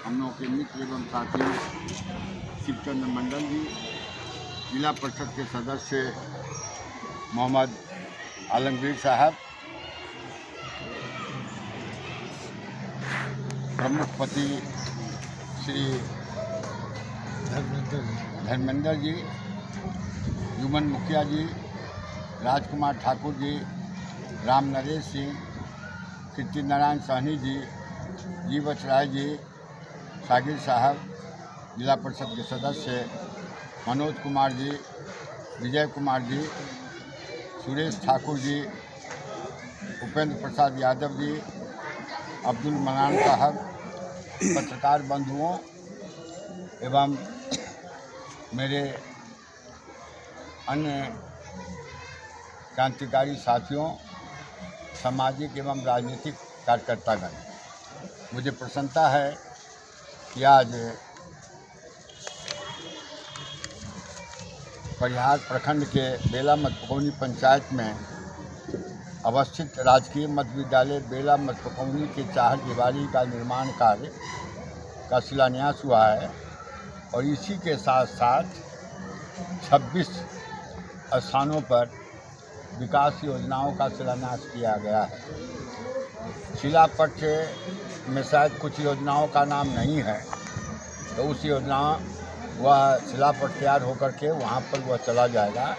हम लोगों के मित्र एवं साथी शिवचंद्र मंडल जी, जिला परिषद के सदस्य मोहम्मद आलमगीर साहब, प्रमुख पति श्री धर्मेंद्र जी, युमन मुखिया जी, राजकुमार ठाकुर जी, राम नरेश सिंह, कीर्ति नारायण साहनी जी, जीवच राय जी, सागिर साहब, जिला परिषद के सदस्य मनोज कुमार जी, विजय कुमार जी, सुरेश ठाकुर जी, उपेंद्र प्रसाद यादव जी, अब्दुल मनान साहब, पत्रकार बंधुओं एवं मेरे अन्य क्रांतिकारी साथियों, सामाजिक एवं राजनीतिक कार्यकर्तागण, मुझे प्रसन्नता है कि आज परिहार प्रखंड के बेला मतपकौनी पंचायत में अवस्थित राजकीय मध्य विद्यालय बेला मतपकौनी के 4 दीवारी का निर्माण कार्य का शिलान्यास हुआ है और इसी के साथ साथ 26 स्थानों पर विकास योजनाओं का शिलान्यास किया गया है। शिलापट्ट में शायद कुछ योजनाओं का नाम नहीं है, तो उस योजना वह शिलापट्ट तैयार होकर के वहाँ पर वह चला जाएगा।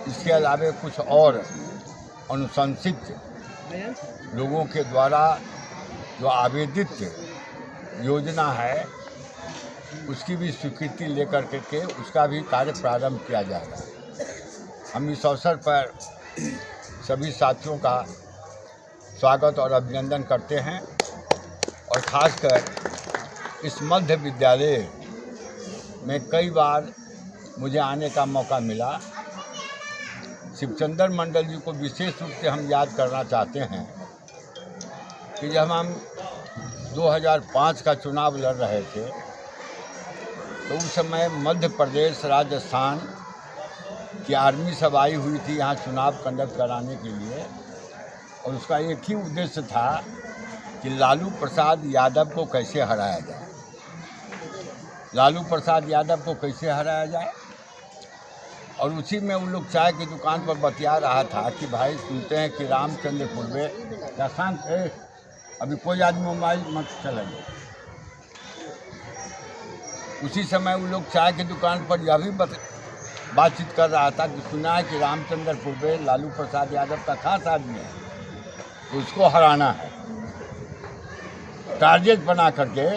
इसके अलावा कुछ और अनुशंसित लोगों के द्वारा जो आवेदित योजना है उसकी भी स्वीकृति लेकर के उसका भी कार्य प्रारंभ किया जाएगा। हम इस अवसर पर सभी साथियों का स्वागत और अभिनंदन करते हैं और ख़ासकर इस मध्य विद्यालय में कई बार मुझे आने का मौका मिला। शिवचंद्र मंडल जी को विशेष रूप से हम याद करना चाहते हैं कि जब हम 2005 का चुनाव लड़ रहे थे तो उस समय मध्य प्रदेश, राजस्थान की आर्मी सब आई हुई थी यहाँ चुनाव कंडक्ट कराने के लिए और उसका एक ही उद्देश्य था कि लालू प्रसाद यादव को कैसे हराया जाए। लालू प्रसाद यादव को कैसे हराया जाए और उसी में उन लोग चाय की दुकान पर बतिया रहा था कि भाई सुनते हैं कि रामचंद्रपुर में या शांत अभी कोई आदमी मोबाइल मत चलाइए। उसी समय उन लोग चाय की दुकान पर यह भी बातचीत कर रहा था कि सुना है कि रामचंद्रपुर में लालू प्रसाद यादव का खास आदमी है, तो उसको हराना है टारगेट बना करके।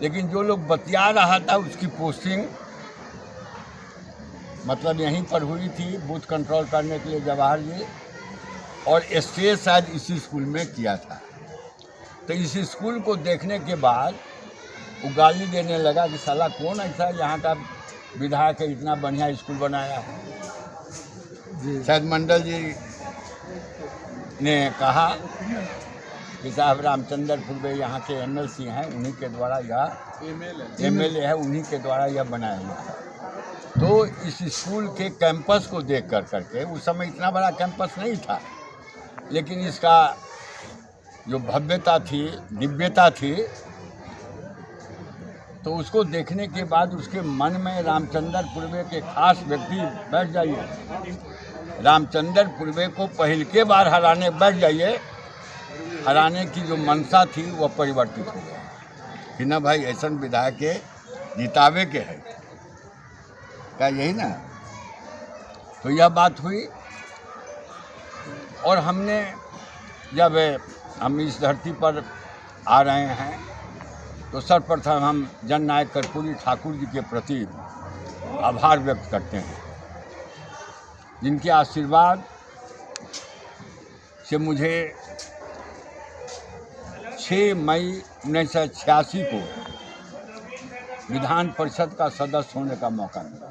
लेकिन जो लोग बतिया रहा था उसकी पोस्टिंग मतलब यहीं पर हुई थी, बूथ कंट्रोल करने के लिए जवाहर जी, और स्टेज शायद इसी स्कूल में किया था। तो इस स्कूल को देखने के बाद वो गाली देने लगा कि साला कौन ऐसा यहाँ का विधायक है, इतना बढ़िया स्कूल बनाया है। शायद मंडल जी ने कहा कि साहब रामचंद्रपुर में यहाँ के एमएलसी हैं, उन्हीं के द्वारा यह एमएलए है, उन्हीं के द्वारा यह बनाया गया है। तो इस स्कूल के कैंपस को देख करके, उस समय इतना बड़ा कैंपस नहीं था, लेकिन इसका जो भव्यता थी, दिव्यता थी, तो उसको देखने के बाद उसके मन में रामचंद्रपुर के खास व्यक्ति बैठ जाइए, रामचंद्रपुर को पहल के बार हराने बैठ जाइए, हराने की जो मनसा थी वह परिवर्तित हो गई कि ना भाई ऐसा विधायक के जितावे के है क्या, यही ना। तो यह बात हुई और हमने जब हम इस धरती पर आ रहे हैं तो सर्वप्रथम हम जननायक कर्पूरी ठाकुर जी के प्रति आभार व्यक्त करते हैं, जिनके आशीर्वाद से मुझे 6 मई 1986 को विधान परिषद का सदस्य होने का मौका मिला।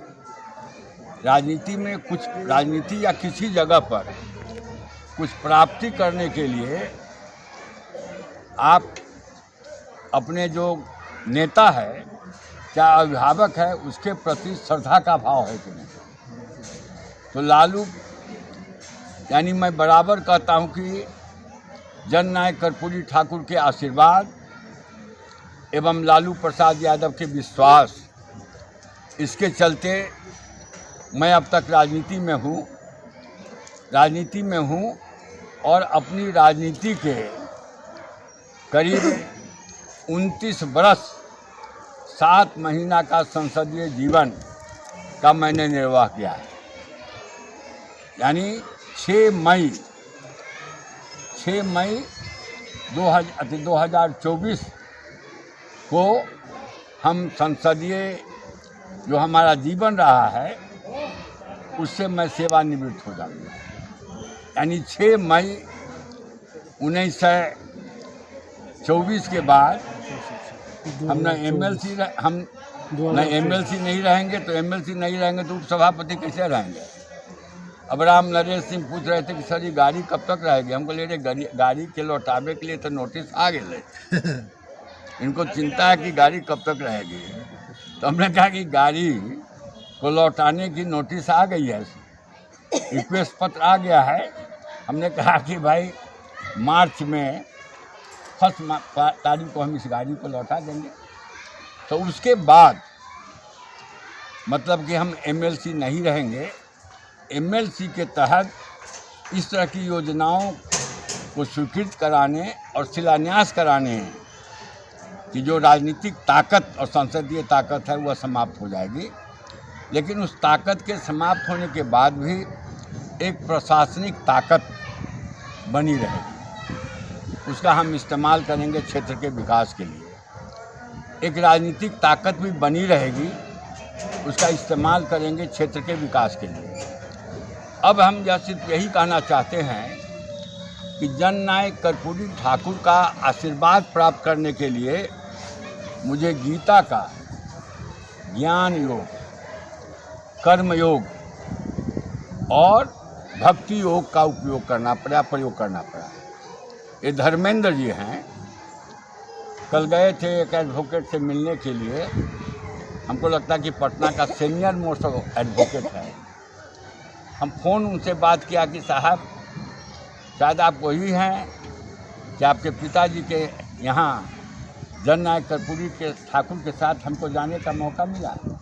राजनीति या किसी जगह पर कुछ प्राप्ति करने के लिए आप अपने जो नेता है, क्या अभिभावक है, उसके प्रति श्रद्धा का भाव है कि नहीं। तो लालू यानी मैं बराबर कहता हूं कि जननायक कर्पूरी ठाकुर के आशीर्वाद एवं लालू प्रसाद यादव के विश्वास, इसके चलते मैं अब तक राजनीति में हूँ और अपनी राजनीति के करीब 29 बरस 7 महीना का संसदीय जीवन का मैंने निर्वाह किया है। यानी 6 मई 2024 को हम संसदीय जो हमारा जीवन रहा है उससे मैं सेवानिवृत्त हो जाऊँगा। यानी 6 मई 1924 के बाद हम न एमएलसी नहीं रहेंगे तो उपसभापति कैसे रहेंगे। अब राम नरेश सिंह पूछ रहे थे कि सर ये गाड़ी कब तक रहेगी। हमको ले रहे गाड़ी के लौटावे के लिए तो नोटिस आ गए इनको चिंता है कि गाड़ी कब तक रहेगी। तो हमने कहा कि गाड़ी को लौटाने की नोटिस आ गई है, रिक्वेस्ट पत्र आ गया है। हमने कहा कि भाई मार्च में 1 तारीख को हम इस गाड़ी को लौटा देंगे। तो उसके बाद मतलब कि हम एमएलसी नहीं रहेंगे। एमएलसी के तहत इस तरह की योजनाओं को स्वीकृत कराने और शिलान्यास कराने की जो राजनीतिक ताकत और संसदीय ताकत है वह समाप्त हो जाएगी। लेकिन उस ताकत के समाप्त होने के बाद भी एक प्रशासनिक ताकत बनी रहेगी, उसका हम इस्तेमाल करेंगे क्षेत्र के विकास के लिए। एक राजनीतिक ताकत भी बनी रहेगी, उसका इस्तेमाल करेंगे क्षेत्र के विकास के लिए। अब हम सिर्फ यही कहना चाहते हैं कि जननायक कर्पूरी ठाकुर का आशीर्वाद प्राप्त करने के लिए मुझे गीता का ज्ञान योग, कर्म योग और भक्ति योग का प्रयोग करना पड़ा। ये धर्मेंद्र जी हैं, कल गए थे एक एडवोकेट से मिलने के लिए। हमको लगता है कि पटना का सीनियर मोस्ट एडवोकेट है। हम फ़ोन उनसे बात किया कि साहब शायद आप वही हैं कि आपके पिताजी के यहाँ जननायक कर्पूरी के ठाकुर के साथ हमको जाने का मौका मिला। तो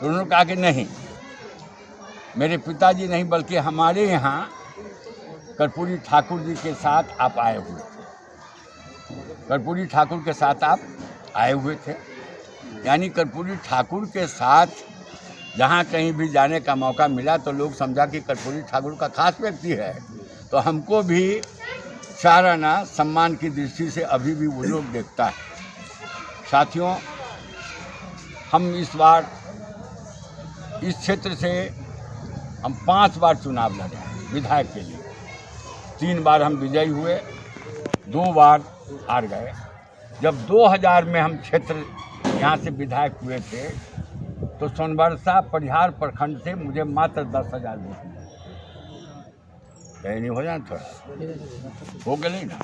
उन्होंने कहा कि नहीं, मेरे पिताजी नहीं बल्कि हमारे यहाँ कर्पूरी ठाकुर जी के साथ आप आए हुए थे। कर्पूरी ठाकुर के साथ आप आए हुए थे, यानी कर्पूरी ठाकुर के साथ जहाँ कहीं भी जाने का मौका मिला तो लोग समझा कि कर्पूरी ठाकुर का खास व्यक्ति है। तो हमको भी सराहना सम्मान की दृष्टि से अभी भी वो लोग देखता है। साथियों, हम इस बार इस क्षेत्र से हम 5 बार चुनाव लड़े विधायक के लिए। 3 बार हम विजयी हुए, 2 बार हार गए। जब 2000 में हम क्षेत्र यहाँ से विधायक हुए थे तो सोनबरसा परिहार प्रखंड से मुझे मात्र 10,000 वोट मिले। नहीं हो जाए थोड़ा हो गए नहीं ना,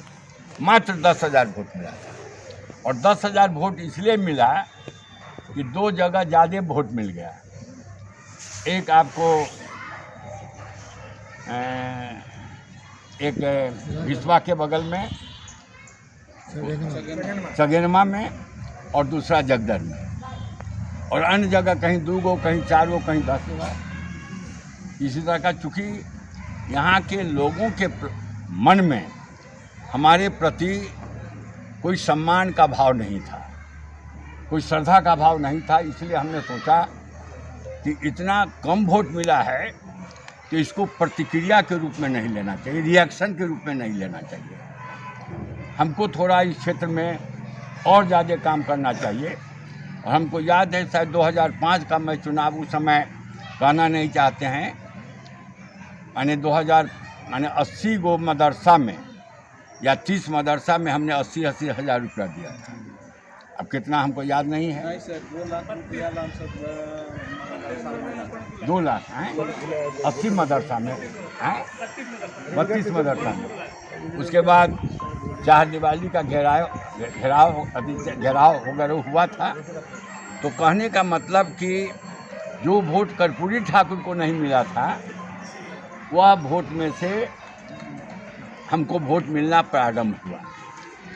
मात्र 10,000 वोट मिला था। और 10,000 वोट इसलिए मिला कि 2 जगह ज़्यादा वोट मिल गया। एक आपको एक विश्वा के बगल में सगेनमा में और दूसरा जगदर में, और अन्य जगह कहीं 2 गो, कहीं 4 गो, कहीं 10 गो। इसी तरह का चूँकि यहाँ के लोगों के मन में हमारे प्रति कोई सम्मान का भाव नहीं था, कोई श्रद्धा का भाव नहीं था, इसलिए हमने सोचा कि इतना कम वोट मिला है तो इसको प्रतिक्रिया के रूप में नहीं लेना चाहिए, रिएक्शन के रूप में नहीं लेना चाहिए। हमको थोड़ा इस क्षेत्र में और ज़्यादा काम करना चाहिए। और हमको याद है शायद 2005 का मैं चुनाव उस समय कहना नहीं चाहते हैं, माने 80 गो मदरसा में या 30 मदरसा में हमने 80 हज़ार रुपया दिया था। अब कितना हमको याद नहीं है। नहीं सर, 2 लाख रुपया 2 लाख हैं 80 मदरसा में हैं 32 मदरसा में। उसके बाद चार दिवाली का घेराव वगैरह हुआ था। तो कहने का मतलब कि जो वोट कर्पूरी ठाकुर को नहीं मिला था वह वोट में से हमको वोट मिलना प्रारंभ हुआ।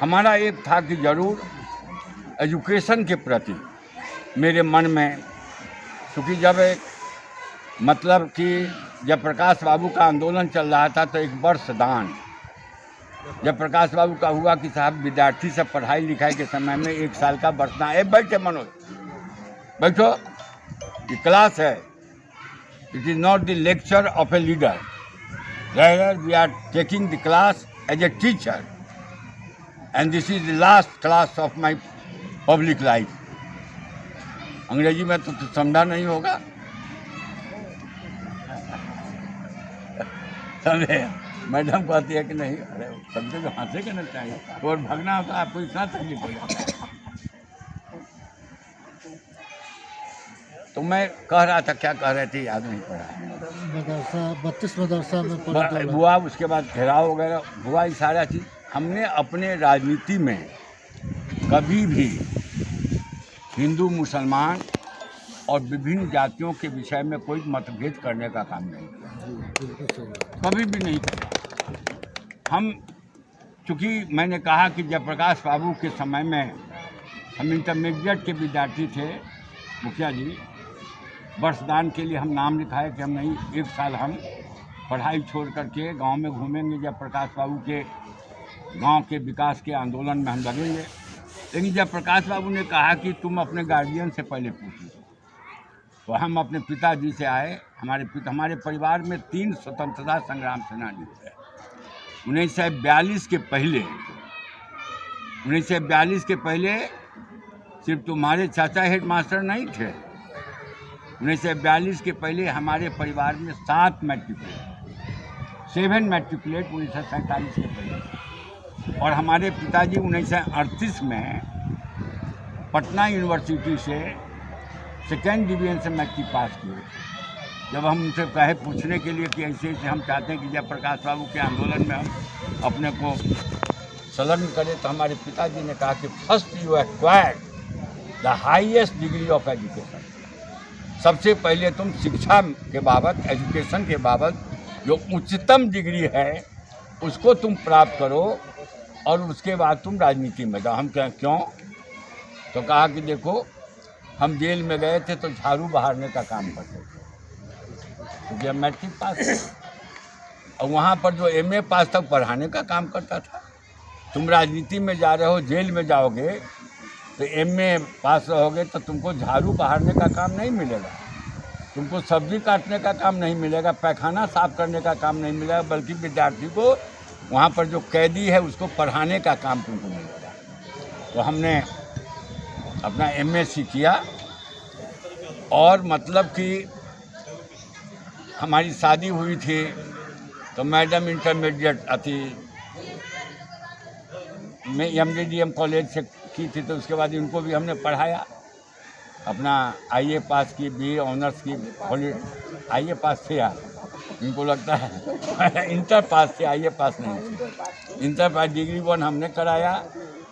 हमारा एक था कि ज़रूर एजुकेशन के प्रति मेरे मन में, क्योंकि जब एक मतलब कि जब प्रकाश बाबू का आंदोलन चल रहा था तो एक वर्ष दान जब प्रकाश बाबू का हुआ कि साहब विद्यार्थी सब पढ़ाई लिखाई के समय में 1 साल का वर्ष दान, बैठे मनोज बैठो, ये क्लास है, it is not the lecture of a leader, rather we are taking the class as a teacher and this is the last class of my public life। अंग्रेजी में तो समझा नहीं होगा, समझे? मैडम कहती है कि नहीं, अरे कभी तो हंसे करना चाहिए और भागना होता, आपको इतना तकलीफ हो जाता। तो मैं कह रहा था, क्या कह रहे थे याद नहीं पड़ा। मदरसा 32 मदरसा में हुआ, उसके बाद घेराव वगैरह हुआ, ये सारा चीज़। हमने अपने राजनीति में कभी भी हिंदू मुसलमान और विभिन्न जातियों के विषय में कोई मतभेद करने का काम नहीं किया, कभी भी नहीं किया। हम चूँकि मैंने कहा कि जयप्रकाश बाबू के समय में हम इंटरमीडिएट के विद्यार्थी थे, मुखिया जी वर्षदान के लिए हम नाम लिखाए कि हम नहीं, 1 साल हम पढ़ाई छोड़ करके गांव में घूमेंगे, जयप्रकाश बाबू के गांव के विकास के आंदोलन में हम लगेंगे। लेकिन जयप्रकाश बाबू ने कहा कि तुम अपने गार्जियन से पहले पूछो, तो हम अपने पिताजी से आए। हमारे परिवार में 3 स्वतंत्रता संग्राम सेनानी थे। 1942 के पहले सिर्फ तुम्हारे चाचा हेड मास्टर नहीं थे। 1942 के पहले हमारे परिवार में 7 मैट्रिकुलेट 1947 के पहले, और हमारे पिताजी 1938 में पटना यूनिवर्सिटी से 2nd डिवीजन से मैट्रिक पास किए। जब हम उनसे कहे पूछने के लिए कि ऐसे ऐसे हम चाहते हैं कि जयप्रकाश बाबू के आंदोलन में हम अपने को संलग्न करें, तो हमारे पिताजी ने कहा कि first you acquired the highest degree of education. सबसे पहले तुम शिक्षा के बाबत, एजुकेशन के बाबत जो उच्चतम डिग्री है उसको तुम प्राप्त करो और उसके बाद तुम राजनीति में जाओ। हम क्यों? तो कहा कि देखो, हम जेल में गए थे तो झाड़ू बहारने का काम करते थे, क्योंकि हम मैट्रिक पास थे, और वहाँ पर जो MA पास तक पढ़ाने का काम करता था। तुम राजनीति में जा रहे हो, जेल में जाओगे तो MA पास रहोगे तो तुमको झाड़ू बहारने का काम नहीं मिलेगा, तुमको सब्जी काटने का काम नहीं मिलेगा, पैखाना साफ करने का काम नहीं मिलेगा, बल्कि विद्यार्थी को वहाँ पर जो कैदी है उसको पढ़ाने का काम तुमको मिलेगा। तो हमने अपना MSc किया, और मतलब कि हमारी शादी हुई थी तो मैडम इंटरमीडिएट अथी में MDDM कॉलेज से की थी, तो उसके बाद इनको भी हमने पढ़ाया। अपना IA पास की, BA ऑनर्स की, IA पास थे यार, इनको लगता है इंटर पास थे, IA पास नहीं थे। इंटर पास डिग्री 1 हमने कराया,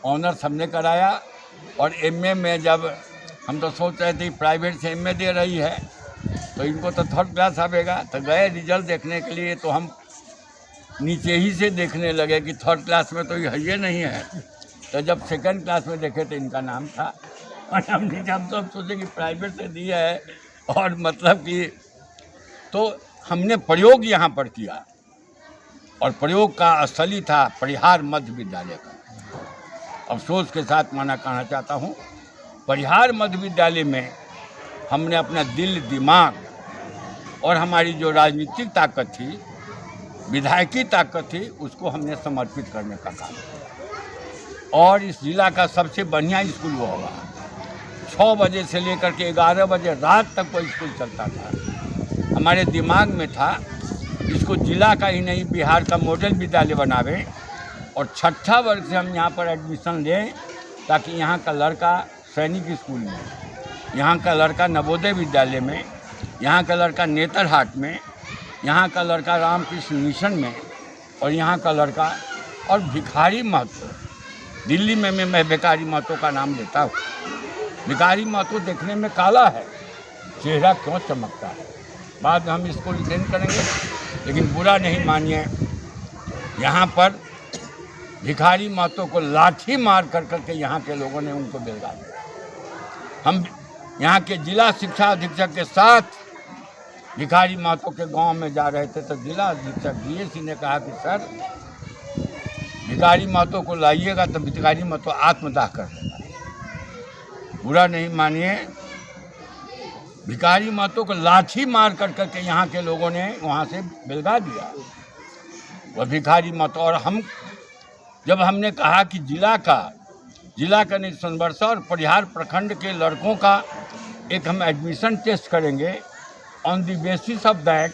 ऑनर्स हमने कराया, और MA में जब हम तो सोच रहे थे प्राइवेट से MA दे रही है तो इनको तो 3rd क्लास आवेगा, तो गए रिजल्ट देखने के लिए, तो हम नीचे ही से देखने लगे कि 3rd क्लास में तो ये नहीं है। तो जब 2nd क्लास में देखे तो इनका नाम था, और हम सब सोचे कि प्राइवेट से दिया है, और मतलब कि तो हमने प्रयोग यहाँ पर किया, और प्रयोग का स्थली था परिहार मध्य विद्यालय का। अफसोस के साथ माना कहना चाहता हूँ, परिहार मध्य विद्यालय में हमने अपना दिल, दिमाग और हमारी जो राजनीतिक ताकत थी, विधायकी ताकत थी, उसको हमने समर्पित करने का काम किया। और इस जिला का सबसे बढ़िया स्कूल वो होगा। 6 बजे से लेकर के 11 बजे रात तक वो स्कूल चलता था। हमारे दिमाग में था इसको जिला का ही नहीं, बिहार का मॉडल विद्यालय बनावे, और 6ठा वर्ग से हम यहाँ पर एडमिशन लें, ताकि यहाँ का लड़का सैनिक स्कूल में, यहाँ का लड़का नवोदय विद्यालय में, यहाँ का लड़का नेतरहाट में, यहाँ का लड़का रामकृष्ण मिशन में, और यहाँ का लड़का और भिखारी महतो। दिल्ली में मैं भिखारी महतो का नाम लेता हूँ। भिखारी महतो देखने में काला है, चेहरा क्यों चमकता है। बाद में हम इसको एक्सप्लेन करेंगे, लेकिन बुरा नहीं मानिए, यहाँ पर भिखारी महतो को लाठी मार कर करके यहाँ के लोगों ने उनको बेलगा दिया। हम यहाँ के जिला शिक्षा अधीक्षक के साथ भिखारी महतो के गांव में जा रहे थे तो जिला अधीक्षक DSC ने कहा कि सर भिखारी महतो को लाइएगा तो भिखारी महतो आत्मदाह कर देगा। बुरा नहीं मानिए, भिखारी महतो को लाठी मार कर करके यहाँ के लोगों ने वहाँ से बेलगा दिया वह भिखारी महतो। और हम जब हमने कहा कि जिला का नहीं सोनबरसा और परिहार प्रखंड के लड़कों का एक हम एडमिशन टेस्ट करेंगे, on the basis of that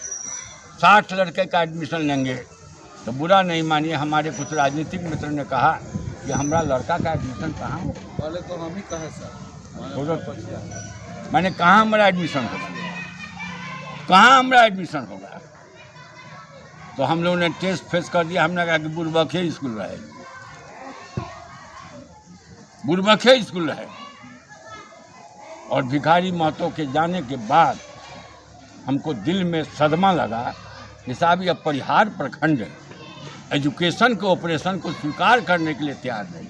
60 लड़के का एडमिशन लेंगे, तो बुरा नहीं मानिए हमारे कुछ राजनीतिक मित्र ने कहा कि हमारा लड़का का एडमिशन कहाँ हो। पहले तो हम ही कहे सर, मैंने कहाँ हमारा एडमिशन होगा, कहाँ हमारा एडमिशन होगा। तो हम लोगों ने टेस्ट फेस कर दिया। हमने कहा कि बुरबखे स्कूल रहे, बुरबखे स्कूल रहे। और भिखारी महतो के जाने के बाद हमको दिल में सदमा लगा कि साहब यह परिहार प्रखंड एजुकेशन के ऑपरेशन को स्वीकार करने के लिए तैयार नहीं।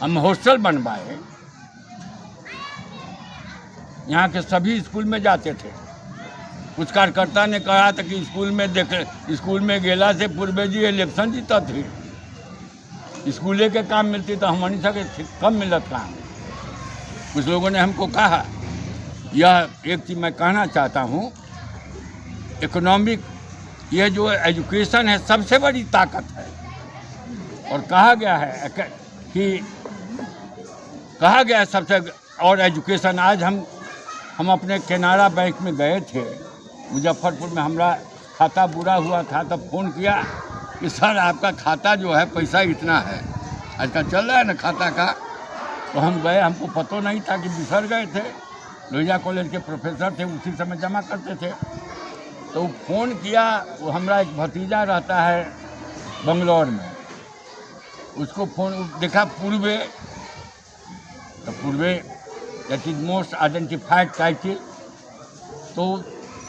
हम हॉस्टल बनवाए, यहाँ के सभी स्कूल में जाते थे। कुछ कार्यकर्ता ने कहा था कि स्कूल में गेला से पूर्वे जी इलेक्शन जीता थी, स्कूले के काम मिलती तो हम नहीं सके कम मिलत काम। कुछ लोगों ने हमको कहा, यह एक चीज़ मैं कहना चाहता हूँ, इकोनॉमिक ये जो एजुकेशन है सबसे बड़ी ताकत है। और कहा गया है सबसे, और एजुकेशन आज हम अपने केनरा बैंक में गए थे मुजफ्फरपुर में, हमारा खाता बुरा हुआ था तब फ़ोन किया कि सर आपका खाता जो है पैसा इतना है, आजकल चल रहा है ना खाता का। तो हम गए, हमको पता नहीं था कि बिसर गए थे, लोहिया कॉलेज के प्रोफेसर थे, उसी समय जमा करते थे। तो फ़ोन किया, वो हमारा एक भतीजा रहता है बंगलौर में, उसको फ़ोन देखा पूर्वे, तो पूर्वे that is most identified title. तो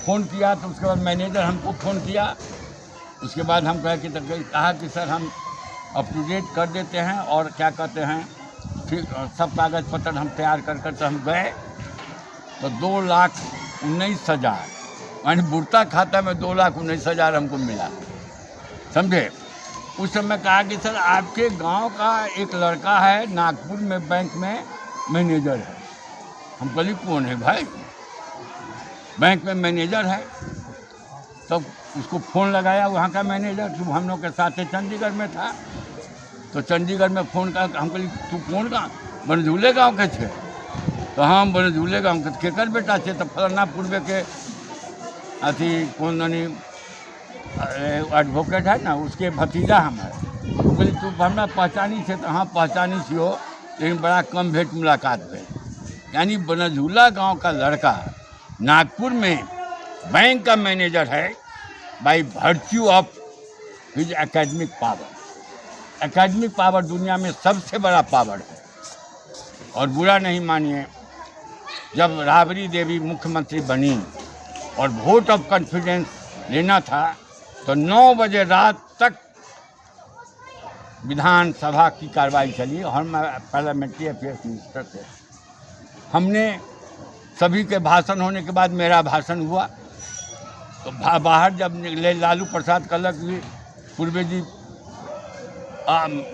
फ़ोन किया तो उसके बाद मैनेजर हमको फ़ोन किया। उसके बाद हम कहा कि सर हम अप टू डेट कर देते हैं और क्या कहते हैं फिर सब कागज़ पत्र हम तैयार कर तो हम गए तो 2,19,000 यानी बुरता खाता में 2,19,000 हमको मिला, समझे। उस समय कहा कि सर आपके गांव का एक लड़का है नागपुर में बैंक में मैनेजर है। हम कहली कौन है भाई, बैंक में मैनेजर है। तब उसको फ़ोन लगाया वहाँ का मैनेजर, जो हम लोग के साथ चंडीगढ़ में था। तो चंडीगढ़ में फ़ोन का हम कहली तू कौन गाँव, बनझूले गाँव के छे। तो हम बनझूले गाँव के केकर बेटा छे, तो फलाना पूर्वे के अथी कौन नहीं एडवोकेट है ना, उसके भतीजा हम है। तो बोली तू हमरा पहचानी छे, तो हाँ पहचानी छियो, लेकिन बड़ा कम भेंट मुलाकात भेल। यानी बनझूला गांव का लड़का नागपुर में बैंक का मैनेजर है by virtue of his academic power. Academic power दुनिया में सबसे बड़ा पावर है। और बुरा नहीं मानिए, जब राबड़ी देवी मुख्यमंत्री बनी और वोट ऑफ कॉन्फिडेंस लेना था तो 9 बजे रात तक विधानसभा की कार्रवाई चली और मैं पार्लियामेंट्री अफेयर्स मिनिस्टर थे। हमने सभी के भाषण होने के बाद मेरा भाषण हुआ तो बाहर जब निकले लालू प्रसाद कहलक कि पूर्वे जी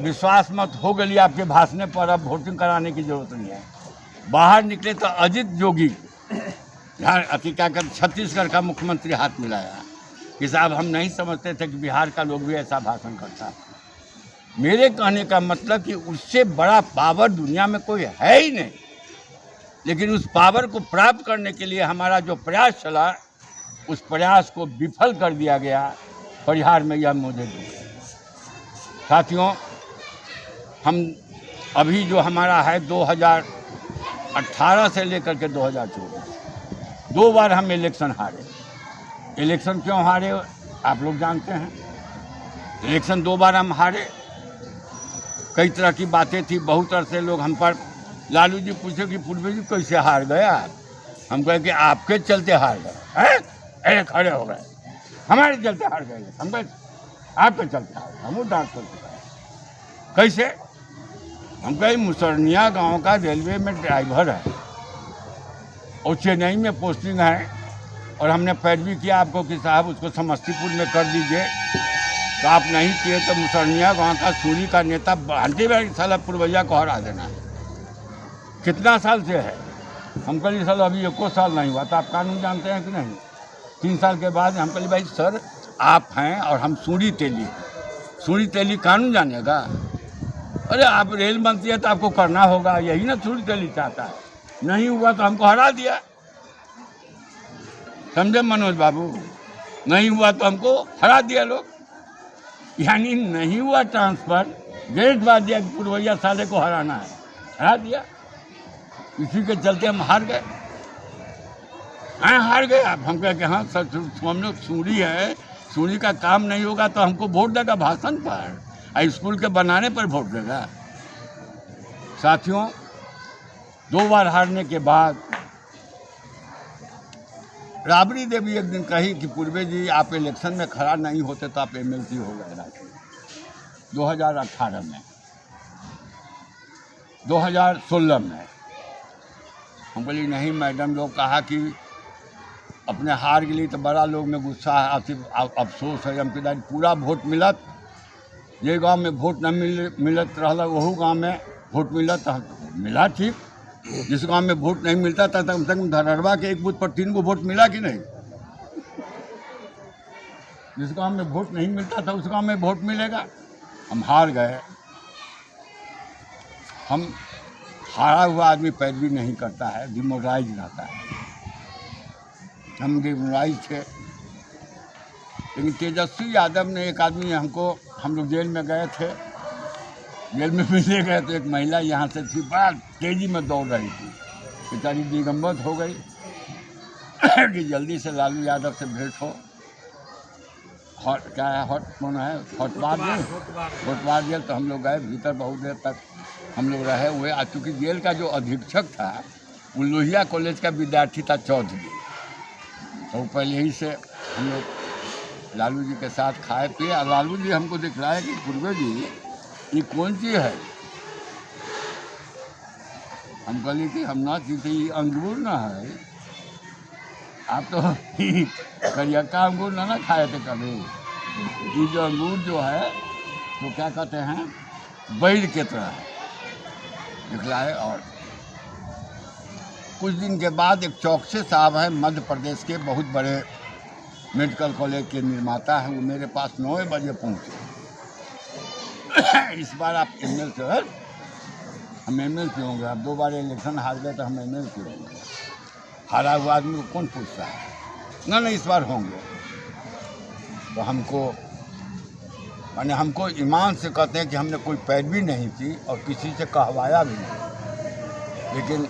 विश्वास मत हो गई आपके भाषण पर, अब वोटिंग कराने की जरूरत नहीं है। बाहर निकले तो अजित जोगी क्या कर छत्तीसगढ़ का मुख्यमंत्री हाथ मिलाया कि साहब हम नहीं समझते थे कि बिहार का लोग भी ऐसा भाषण करता है। मेरे कहने का मतलब कि उससे बड़ा पावर दुनिया में कोई है ही नहीं। लेकिन उस पावर को प्राप्त करने के लिए हमारा जो प्रयास चला, उस प्रयास को विफल कर दिया गया परिहार में यह मौजूद है। साथियों, हम अभी जो हमारा है 2018 से लेकर के 2024 2 बार हम इलेक्शन हारे। इलेक्शन क्यों हारे आप लोग जानते हैं। इलेक्शन 2 बार हम हारे, कई तरह की बातें थी, बहुत तरह से लोग हम पर लालू जी पूछे कि पूर्वे जी कैसे हार गए आप। हम कहे कि आपके चलते हार गए हैं, अरे खड़े हो गए, हमारे चलते हार गए। हम कहे आपके चलते हार गए, हम डांट कर चुका है। कैसे? हम कहीं मुसरनिया गांव का रेलवे में ड्राइवर है और चेन्नई में पोस्टिंग है, और हमने पैरवी किया आपको कि साहब उसको समस्तीपुर में कर दीजिए, तो आप नहीं किए तो मुसरनिया गांव का सूरी का नेता भांति भाई साला पुरवैया को हरा देना है। कितना साल से है? हम कल साल अभी 1 साल नहीं हुआ, तो आप कानून जानते हैं कि नहीं? 3 साल के बाद हम कल भाई सर आप हैं और हम सूरी तेली हैं, सूरी तेली कानून जानेगा? अरे आप रेल मंत्री है तो आपको करना होगा, यही ना सूरी तेली चाहता है। नहीं हुआ तो हमको हरा दिया, समझे मनोज बाबू? नहीं हुआ तो हमको हरा दिया लोग, यानी नहीं हुआ ट्रांसफर, गेट बात दिया कि पुरवैया साले को हराना है, हरा दिया। इसी के चलते हम हार गए। हाँ हार गए आप। हम कहे कि हाँ सर हम लोग सूरी है, सूरी का काम नहीं होगा तो हमको वोट देगा भाषण पर, स्कूल के बनाने पर वोट देगा। साथियों, 2 बार हारने के बाद राबड़ी देवी एक दिन कही कि पूर्वे जी आप इलेक्शन में खड़ा नहीं होते तो आप एमएलसी हो गए। 2018 में, 2016 में हम बोली नहीं मैडम, लोग कहा कि अपने हार के लिए तो बड़ा लोग में गुस्सा है, अफसोस है। हम कह पूरा वोट मिलत, ये गांव में वोट न मिलत रहा, वहू गांव में वोट मिलत मिला ठीक। जिस गांव में वोट नहीं मिलता था कम से कम धरहरवा के एक बूथ पर 3 गो वोट मिला कि नहीं? जिस गांव में वोट नहीं मिलता था उस गांव में वोट मिलेगा। हम हार गए। हम हारा हुआ आदमी पैरवी नहीं करता है, डिमोराइज रहता है। हम डिमोराइज थे, लेकिन तेजस्वी यादव ने एक आदमी हमको, हम लोग जेल में गए थे, जेल में मिले गए तो एक महिला यहाँ से थी, बड़ा तेज़ी में दौड़ रही थी, बेचारी दिगंबर हो गई कि जल्दी से लालू यादव से भेंट हो। क्या है, कौन है, होटवार जेल। तो हम लोग गए भीतर, बहुत देर तक हम लोग रहे हुए। आज चूँकि जेल का जो अधीक्षक था वो लोहिया कॉलेज का विद्यार्थी था, चौधरी, तो पहले ही से हम लोग लालू जी के साथ खाए पिए। और लालू जी हमको दिखलाए कि पूर्वे जी ये कौन चीज़ है? हम कहली कि हम ना चीते ये अंगूर ना है, आप तो करियक्का अंगूर ना खाए थे कभी। ये जो अंगूर जो है तो क्या कहते हैं, बैर के तरह दिखलाए। और कुछ दिन के बाद एक चौकसे साहब हैं, मध्य प्रदेश के बहुत बड़े मेडिकल कॉलेज के निर्माता हैं, वो मेरे पास 9 बजे पहुँचे। इस बार आप एमएलसी हो? हम एमएलसी होंगे। आप 2 बार इलेक्शन हार गए तो हम एमएलसी होंगे। हारा हुआ आदमी को कौन पूछता है? ना इस बार होंगे। तो हमको माने हमको ईमान से कहते हैं कि हमने कोई पैरवी नहीं की और किसी से कहवाया भी नहीं, लेकिन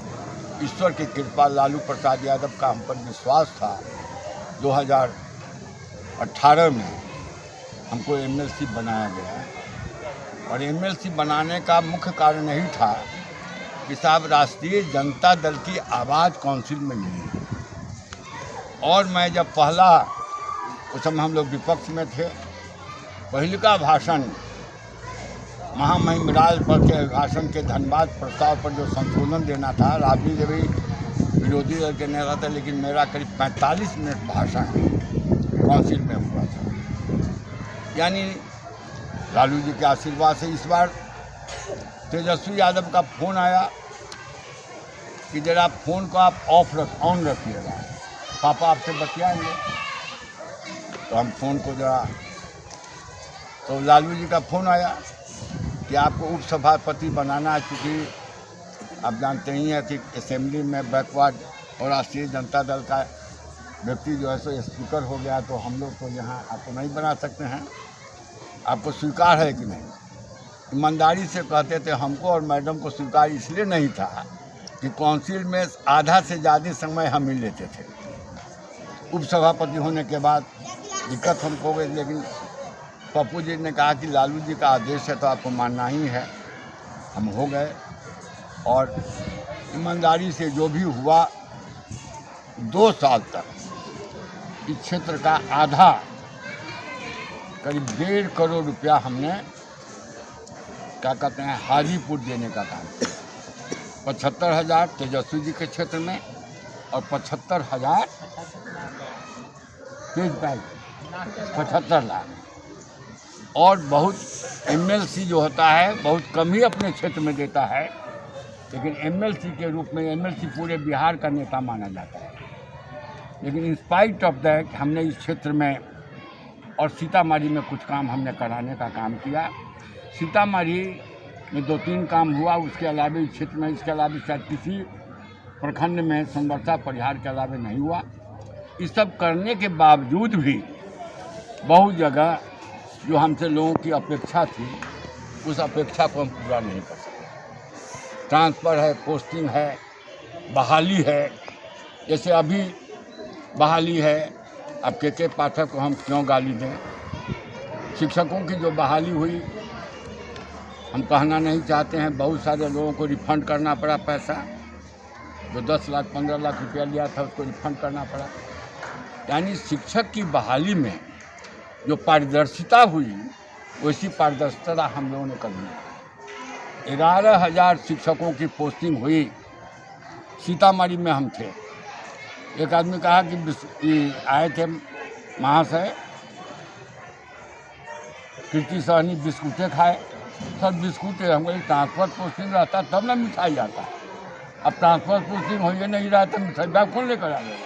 ईश्वर की कृपा, लालू प्रसाद यादव का हम पर विश्वास था। 2018 में हमको एमएलसी बनाया गया, और एमएलसी बनाने का मुख्य कारण यही था कि साहब राष्ट्रीय जनता दल की आवाज़ काउंसिल में नहीं है। और मैं जब पहला, उस समय हम लोग विपक्ष में थे, पहले का भाषण महामहिम राज पर के भाषण के धन्यवाद प्रस्ताव पर जो संशोधन देना था, राबड़ी देवी विरोधी दल के नेता था, लेकिन मेरा करीब 45 मिनट भाषण काउंसिल में हुआ था। यानी लालू जी के आशीर्वाद से। इस बार तेजस्वी यादव का फ़ोन आया कि जरा फ़ोन को आप ऑन रखिएगा, पापा आपसे बतियाएंगे। तो हम फ़ोन को जरा, तो लालू जी का फ़ोन आया कि आपको उपसभापति बनाना है, चूँकि आप जानते ही हैं कि असेंबली में बैकवर्ड और राष्ट्रीय जनता दल का व्यक्ति जो है सो स्पीकर हो गया, तो हम लोग तो यहाँ आपको नहीं बना सकते हैं। आपको स्वीकार है कि नहीं? ईमानदारी से कहते थे। हमको और मैडम को स्वीकार इसलिए नहीं था कि काउंसिल में आधा से ज़्यादा समय हम ही लेते थे। उपसभापति होने के बाद दिक्कत हमको हो गई, लेकिन पप्पू जी ने कहा कि लालू जी का आदेश है तो आपको मानना ही है। हम हो गए, और ईमानदारी से जो भी हुआ 2 साल तक इस क्षेत्र का आधा, करीब 1.5 करोड़ रुपया हमने क्या कहते हैं हाजीपुर देने का काम किया। 75,000 तेजस्वी जी के क्षेत्र में और 75,000 तेज बैग 75 लाख। और बहुत एमएलसी जो होता है बहुत कम ही अपने क्षेत्र में देता है, लेकिन एमएलसी के रूप में एमएलसी पूरे बिहार का नेता माना जाता है। लेकिन इन स्पाइट ऑफ दैट हमने इस क्षेत्र में और सीतामढ़ी में कुछ काम हमने कराने का काम किया। सीतामढ़ी में 2-3 काम हुआ, उसके अलावा इस क्षेत्र में इसके अलावा शायद किसी प्रखंड में संवर्षा परिहार के अलावा नहीं हुआ। इस सब करने के बावजूद भी बहुत जगह जो हमसे लोगों की अपेक्षा थी उस अपेक्षा को हम पूरा नहीं कर सके। ट्रांसफ़र है, पोस्टिंग है, बहाली है। जैसे अभी बहाली है, अब के पाठक को हम क्यों गाली दें। शिक्षकों की जो बहाली हुई हम कहना नहीं चाहते हैं, बहुत सारे लोगों को रिफंड करना पड़ा पैसा, जो 10 लाख 15 लाख रुपया लिया था उसको रिफंड करना पड़ा। यानी शिक्षक की बहाली में जो पारदर्शिता हुई वैसी पारदर्शिता हम लोगों ने कभी नहीं। 11,000 शिक्षकों की पोस्टिंग हुई। सीतामढ़ी में हम थे, एक आदमी कहा कि आए थे महाशय कृति सहनी बिस्कुटें खाए। सर बिस्कुटें, हम कहीं ट्रांसफर पोस्टिंग रहता तब ना मिठाई आता। अब ट्रांसफर पोस्टिंग हो ही नहीं रहा तो मिठाई बैग कौन लेकर आ गया?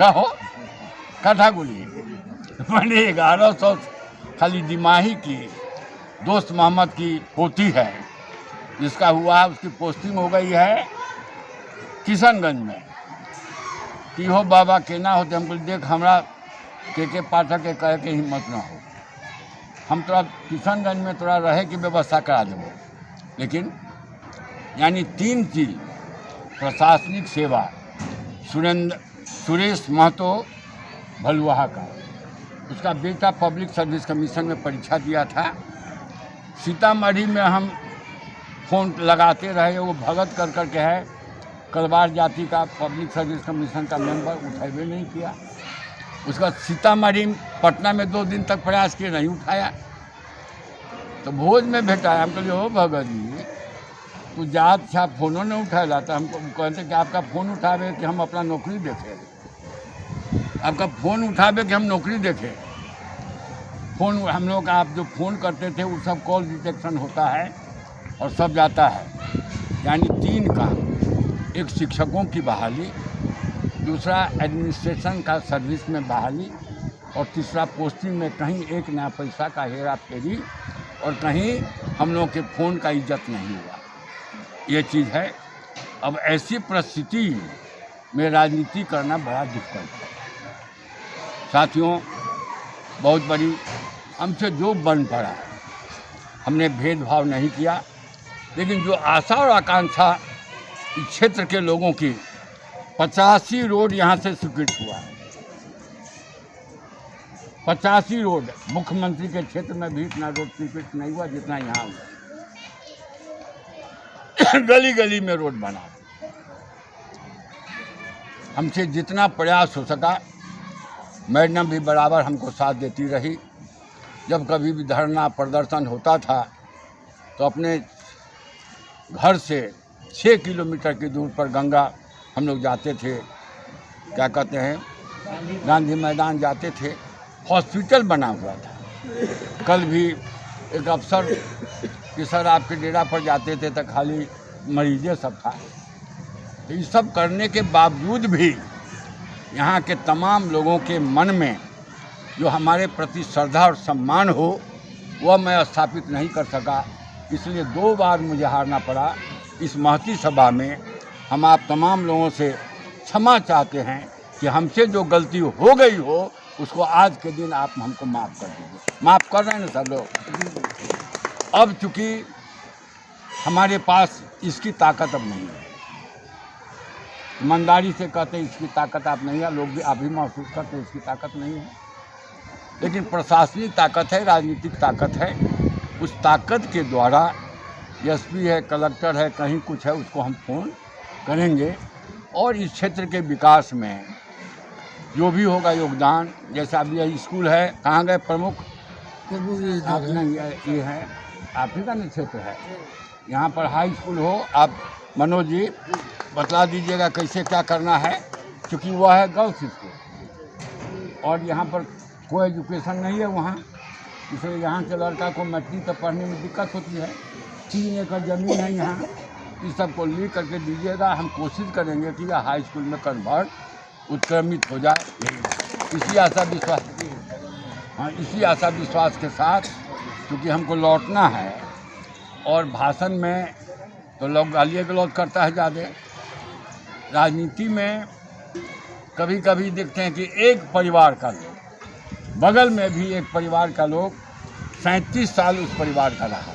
कहो कथा बोलिए। मैंने 1100 खाली दिमाही की दोस्त मोहम्मद की पोती है जिसका हुआ उसकी पोस्टिंग हो गई है किशनगंज में। कि हो बाबा केना होते, हमको देख हमरा के पाठक के कहे के हिम्मत ना हो, हम तोरा किशनगंज में तोरा रहे की व्यवस्था करा देंगे। लेकिन यानी 3 चीज़ प्रशासनिक सेवा सुरेश महतो भलुआ का, उसका बेटा पब्लिक सर्विस कमीशन में परीक्षा दिया था। सीतामढ़ी में हम फ़ोन लगाते रहे, वो भगत कर के है कलवार जाति का पब्लिक सर्विस कमीशन का मेंबर, उठावे नहीं किया। उसका सीतामढ़ी पटना में 2 दिन तक प्रयास किए, नहीं उठाया। तो भोज में भेटाया, हम कहलिए हो भगत जी तू जात छा फ़ोनों नहीं उठाया था। हमको कहते कि आपका फ़ोन उठावे कि हम अपना नौकरी देखें, आपका फ़ोन उठावे कि हम नौकरी देखें। फ़ोन हम लोग आप जो फ़ोन करते थे वो सब कॉल डिटेक्शन होता है और सब जाता है। यानी 3 काम, एक शिक्षकों की बहाली, दूसरा एडमिनिस्ट्रेशन का सर्विस में बहाली और तीसरा पोस्टिंग में कहीं एक नया पैसा का हेरा फेरी और कहीं हम लोग के फ़ोन का इज्जत नहीं हुआ। ये चीज़ है। अब ऐसी परिस्थिति में राजनीति करना बड़ा डिफिकल्ट है साथियों। बहुत बड़ी हमसे जो बन पड़ा, हमने भेदभाव नहीं किया, लेकिन जो आशा और आकांक्षा इस क्षेत्र के लोगों की 85 रोड यहाँ से स्वीकृत हुआ। 85 रोड, मुख्यमंत्री के क्षेत्र में भी इतना रोड स्वीकृत नहीं हुआ जितना यहाँ हुआ। गली गली में रोड बना। हमसे जितना प्रयास हो सका, मैडम भी बराबर हमको साथ देती रही। जब कभी भी धरना प्रदर्शन होता था तो अपने घर से 6 किलोमीटर की दूर पर गंगा हम लोग जाते थे, क्या कहते हैं गांधी मैदान जाते थे। हॉस्पिटल बना हुआ था। कल भी एक अफसर कि सर आपके डेरा पर जाते थे तो खाली मरीजे सब था। तो ये सब करने के बावजूद भी यहाँ के तमाम लोगों के मन में जो हमारे प्रति श्रद्धा और सम्मान हो वह मैं स्थापित नहीं कर सका। इसलिए 2 बार मुझे हारना पड़ा। इस महती सभा में हम आप तमाम लोगों से क्षमा चाहते हैं कि हमसे जो गलती हो गई हो उसको आज के दिन आप हमको माफ़ कर दीजिए। माफ़ कर रहे हैं ना सब लोग। अब चूँकि हमारे पास इसकी ताकत अब नहीं है, ईमानदारी से कहते हैं इसकी ताकत आप नहीं है, लोग भी आप भी महसूस करते हैं इसकी ताकत नहीं है, लेकिन प्रशासनिक ताकत है, राजनीतिक ताकत है। उस ताकत के द्वारा एसपी है, कलेक्टर है, कहीं कुछ है, उसको हम फ़ोन करेंगे और इस क्षेत्र के विकास में जो भी होगा योगदान, जैसा अभी यह स्कूल है, कहाँ गए प्रमुख? ये है आप ही का न क्षेत्र है, यहाँ पर हाई स्कूल हो। आप मनोज जी बतला दीजिएगा कैसे क्या करना है, क्योंकि वह है गर्ल्स स्कूल और यहाँ पर कोई एजुकेशन नहीं है वहाँ, इसलिए यहाँ के लड़का को मैट्रिक तक पढ़ने में दिक्कत होती है। 3 एकड़ ज़मीन है यहाँ, इस सब को ली करके दीजिएगा। हम कोशिश करेंगे कि यह हाई स्कूल में कन्वर्ट उत्क्रमित हो जाए। इसी आशा विश्वास के साथ, क्योंकि हमको लौटना है और भाषण में तो लोग गालियाँ गलौज करता है ज़्यादा। राजनीति में कभी कभी देखते हैं कि एक परिवार का लोग, बगल में भी एक परिवार का लोग 37 साल उस परिवार का रहा,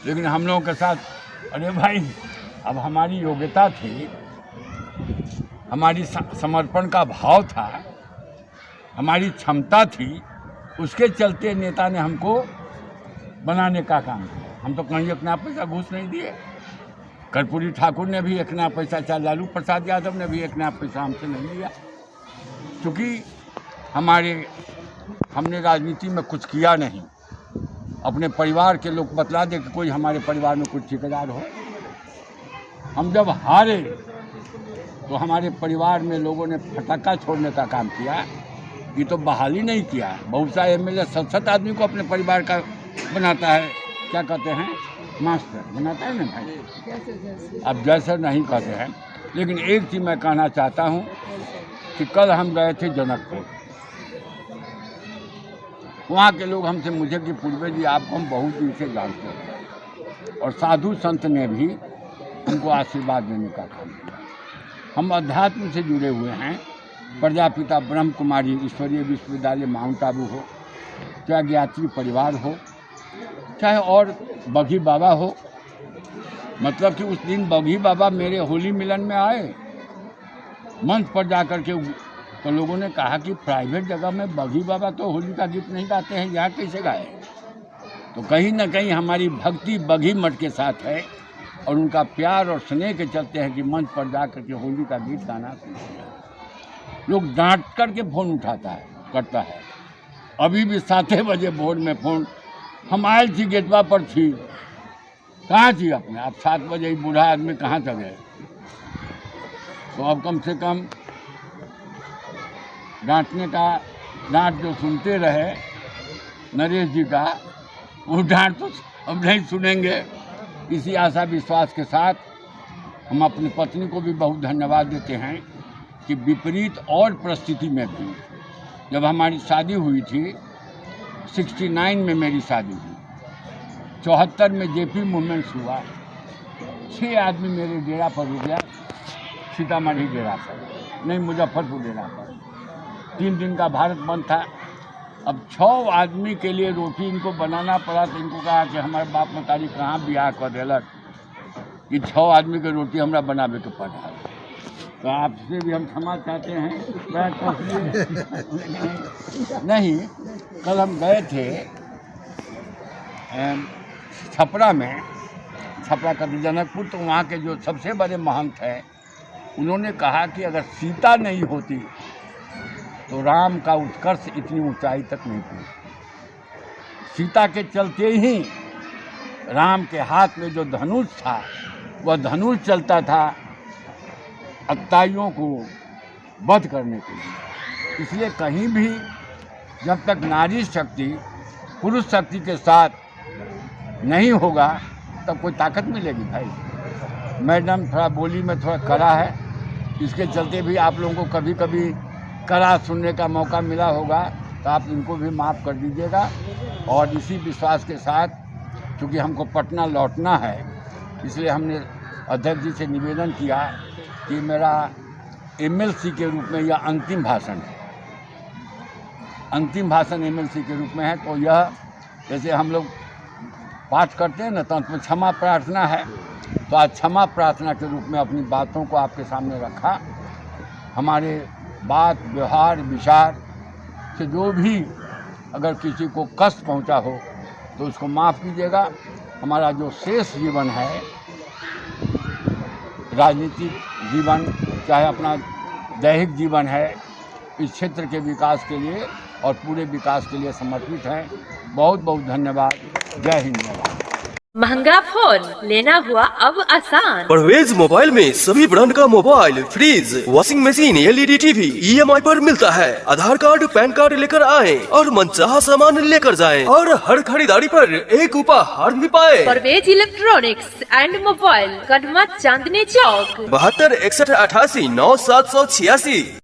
लेकिन हम लोगों के साथ, अरे भाई अब हमारी योग्यता थी, हमारी समर्पण का भाव था, हमारी क्षमता थी, उसके चलते नेता ने हमको बनाने का काम किया। हम तो कहीं अपना पैसा घूस नहीं दिए। कर्पूरी ठाकुर ने भी एक नया पैसा, चाहे लालू प्रसाद यादव ने भी एक नया पैसा हमसे नहीं लिया, क्योंकि हमने राजनीति में कुछ किया नहीं। अपने परिवार के लोग बतला दे कि कोई हमारे परिवार में कुछ ठेकेदार हो। हम जब हारे तो हमारे परिवार में लोगों ने फटाका छोड़ने का काम किया। ये तो बहाली नहीं किया। बहुत सा एमएलए 7 आदमी को अपने परिवार का बनाता है, क्या कहते हैं, मास्टर बनाता है ना भाई। अब जैसे नहीं कहते हैं, लेकिन एक चीज़ मैं कहना चाहता हूँ कि कल हम गए थे जनकपुर। वहाँ के लोग हमसे मुझे कि पूर्वे जी आपको हम बहुत दिन से जानते हैं, और साधु संत ने भी हमको आशीर्वाद देने का काम किया। हम अध्यात्म से जुड़े हुए हैं। प्रजापिता ब्रह्म कुमारी ईश्वरीय विश्वविद्यालय माउंट आबू हो, चाहे ज्ञात्री परिवार हो, चाहे और बघी बाबा हो। मतलब कि उस दिन बघी बाबा मेरे होली मिलन में आए, मंच पर जाकर के तो लोगों ने कहा कि प्राइवेट जगह में बघी बाबा तो होली का गीत नहीं गाते हैं, यहाँ कैसे गाए। तो कहीं ना कहीं हमारी भक्ति बघी मठ के साथ है, और उनका प्यार और स्नेह के चलते हैं कि मंच पर जाकर के होली का गीत गाना सीखते हैं। लोग डांट करके फ़ोन करता है। अभी भी 7 बजे भोर में फ़ोन, हम आए थी गेटवा पर थी, कहाँ थी अपने आप 7 बजे ही बूढ़ा आदमी कहाँ तक गए। तो अब कम से कम डांट जो सुनते रहे नरेश जी का, वो डांट तो अब नहीं सुनेंगे। इसी आशा विश्वास के साथ हम अपनी पत्नी को भी बहुत धन्यवाद देते हैं कि विपरीत और परिस्थिति में भी, जब हमारी शादी हुई थी 69 में मेरी शादी हुई, 74 में जेपी मूवमेंट्स हुआ, 6 आदमी मेरे डेरा पर रुक गया, सीतामढ़ी डेरा पर नहीं, मुजफ्फरपुर डेरा पर। 3 दिन का भारत बंद था। अब 6 आदमी के लिए रोटी इनको बनाना पड़ा, तो इनको कहा कि हमारे बाप मतारी कहाँ ब्याह कर देलक कि 6 आदमी के रोटी हमरा बनावे के पड़ा। तो आपसे भी हम क्षमा चाहते हैं। नहीं, कल हम गए थे छपरा में, छपरा का जनकपुर, तो वहाँ के जो सबसे बड़े महंत हैं, उन्होंने कहा कि अगर सीता नहीं होती तो राम का उत्कर्ष इतनी ऊंचाई तक नहीं पहुंचा। सीता के चलते ही राम के हाथ में जो धनुष था, वह धनुष चलता था अत्याइयों को वध करने के लिए। इसलिए कहीं भी जब तक नारी शक्ति पुरुष शक्ति के साथ नहीं होगा, तब कोई ताकत मिलेगी भाई। मैडम थोड़ा बोली में थोड़ा कड़ा है, इसके चलते भी आप लोगों को कभी कभी कड़ा सुनने का मौका मिला होगा, तो आप इनको भी माफ़ कर दीजिएगा। और इसी विश्वास के साथ, क्योंकि हमको पटना लौटना है, इसलिए हमने अध्यक्ष जी से निवेदन किया कि मेरा एमएलसी के रूप में यह अंतिम भाषण है। अंतिम भाषण एमएलसी के रूप में है। तो यह जैसे हम लोग पाठ करते हैं ना, तो उसमें क्षमा प्रार्थना है, तो आज क्षमा प्रार्थना के रूप में अपनी बातों को आपके सामने रखा। हमारे बात व्यवहार विचार से जो भी अगर किसी को कष्ट पहुंचा हो तो उसको माफ़ कीजिएगा। हमारा जो शेष जीवन है, राजनीतिक जीवन चाहे अपना दैहिक जीवन है, इस क्षेत्र के विकास के लिए और पूरे विकास के लिए समर्पित है। बहुत बहुत धन्यवाद। जय हिंद, जय भारत। महंगा फोन लेना हुआ अब आसान। परवेज मोबाइल में सभी ब्रांड का mobile, fridge, washing machine, LED TV EMI पर मिलता है। आधार कार्ड, पैन कार्ड लेकर आएं और मनचाहा सामान लेकर जाएं और हर खरीदारी पर एक उपहार भी पाएं। Parvez electronics and mobile, Kadma Chandni Chowk. 72 61 88 9 786।